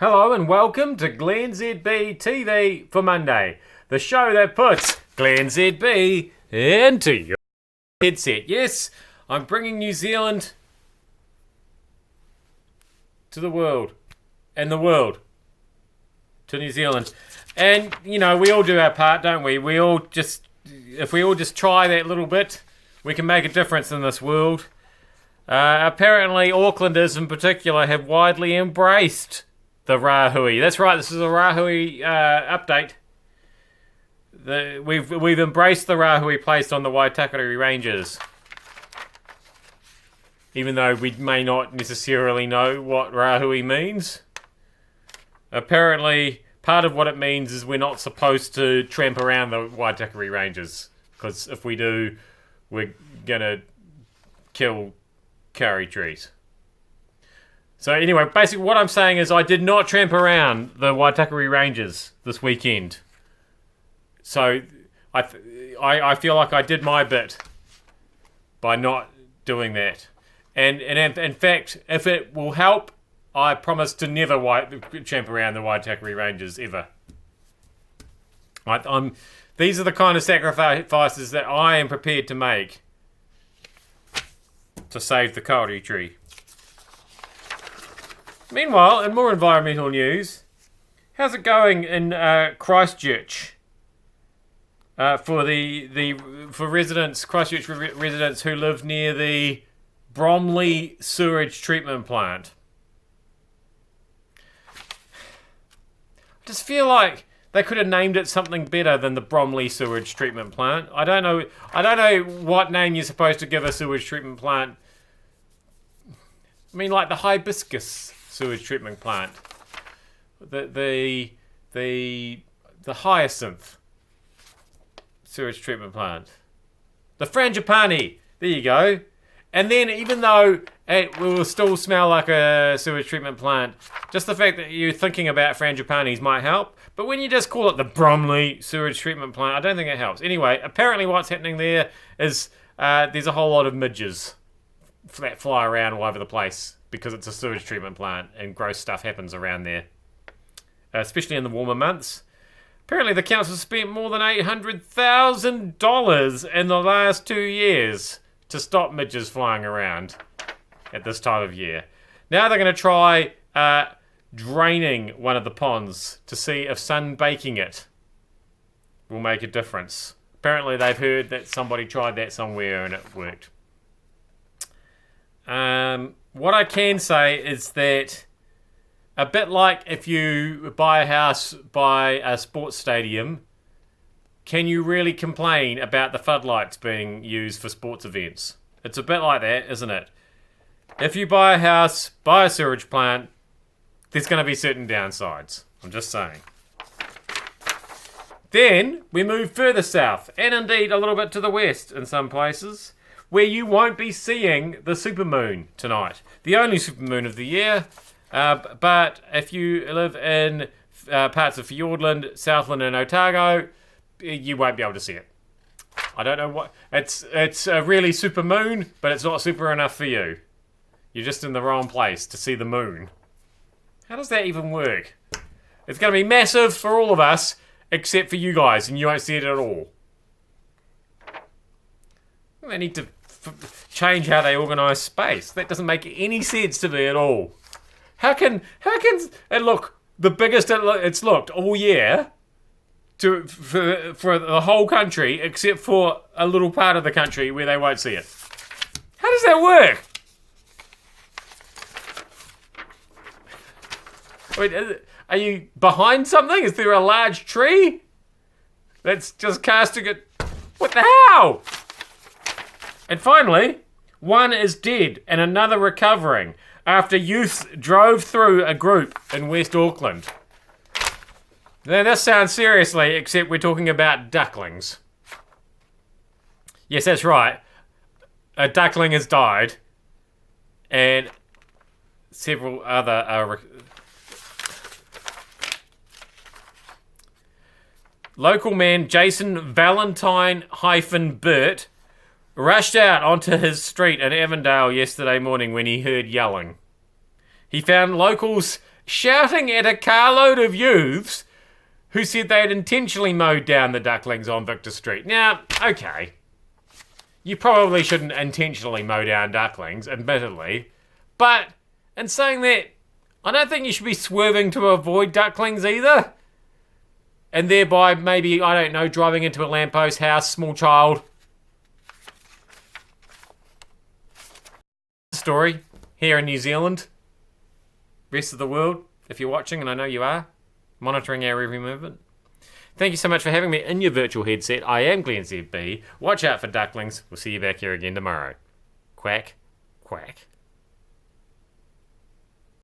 Hello and welcome to glennzb TV for Monday, the show that puts glennzb into your headset. Yes, I'm bringing New Zealand to the world, and the world to New Zealand. And, you know, we all do our part, don't we? If we all just try that little bit, we can make a difference in this world. Apparently, Aucklanders in particular have widely embraced the Rahui. That's right, this is a Rahui update. We've embraced the Rahui placed on the Waitakere Ranges. Even though we may not necessarily know what Rahui means. Apparently, part of what it means is we're not supposed to tramp around the Waitakere Ranges. Because if we do, we're gonna kill curry trees. So anyway, basically what I'm saying is I did not tramp around the Waitakere Ranges this weekend. So I feel like I did my bit by not doing that. And in fact, if it will help, I promise to never tramp around the Waitakere Ranges ever. These are the kind of sacrifices that I am prepared to make to save the kauri tree. Meanwhile, in more environmental news, how's it going in Christchurch for Christchurch residents who live near the Bromley sewage treatment plant? I just feel like they could have named it something better than the Bromley sewage treatment plant. I don't know what name you're supposed to give a sewage treatment plant. I mean, like the hibiscus sewage treatment plant, the hyacinth sewage treatment plant, the frangipani. There you go. And then, even though it will still smell like a sewage treatment plant, just the fact that you're thinking about frangipanis might help. But when you just call it the Bromley sewage treatment plant, I don't think it helps. Anyway, apparently what's happening there is there's a whole lot of midges that fly around all over the place because it's a sewage treatment plant and gross stuff happens around there, especially in the warmer months. Apparently the council spent more than $800,000 in the last 2 years to stop midges flying around at this time of year. Now they're going to try draining one of the ponds to see if sunbaking it will make a difference. Apparently they've heard that somebody tried that somewhere and it worked. What I can say is that a bit like if you buy a house by a sports stadium, can you really complain about the floodlights being used for sports events? It's a bit like that, isn't it? If you buy a house by a sewage plant, there's going to be certain downsides. I'm just saying. Then we move further south, and indeed a little bit to the west in some places, where you won't be seeing the supermoon tonight. The only supermoon of the year. But if you live in parts of Fiordland, Southland and Otago, you won't be able to see it. I don't know what... It's a really super moon, but it's not super enough for you. You're just in the wrong place to see the moon. How does that even work? It's going to be massive for all of us, except for you guys, and you won't see it at all. They need to change how they organise space. That doesn't make any sense to me at all. How can it look the biggest it's looked all year for the whole country, except for a little part of the country where they won't see it? How does that work? Wait, are you behind something? Is there a large tree that's just casting it? What the hell? And finally, one is dead and another recovering after youth drove through a group in West Auckland. Now this sounds seriously, except we're talking about ducklings. Yes, that's right. A duckling has died, and several other are... Local man Jason Valentine-Burt rushed out onto his street in Avondale yesterday morning when he heard yelling. He found locals shouting at a carload of youths who said they had intentionally mowed down the ducklings on Victor Street. Now, okay, you probably shouldn't intentionally mow down ducklings, admittedly, but in saying that, I don't think you should be swerving to avoid ducklings either. And thereby, maybe, I don't know, driving into a lamppost house, small child. Story here in New Zealand. Rest of the world, if you're watching, and I know you are, monitoring our every movement. Thank you so much for having me in your virtual headset. I am glennzb. Watch out for ducklings. We'll see you back here again tomorrow. Quack, quack.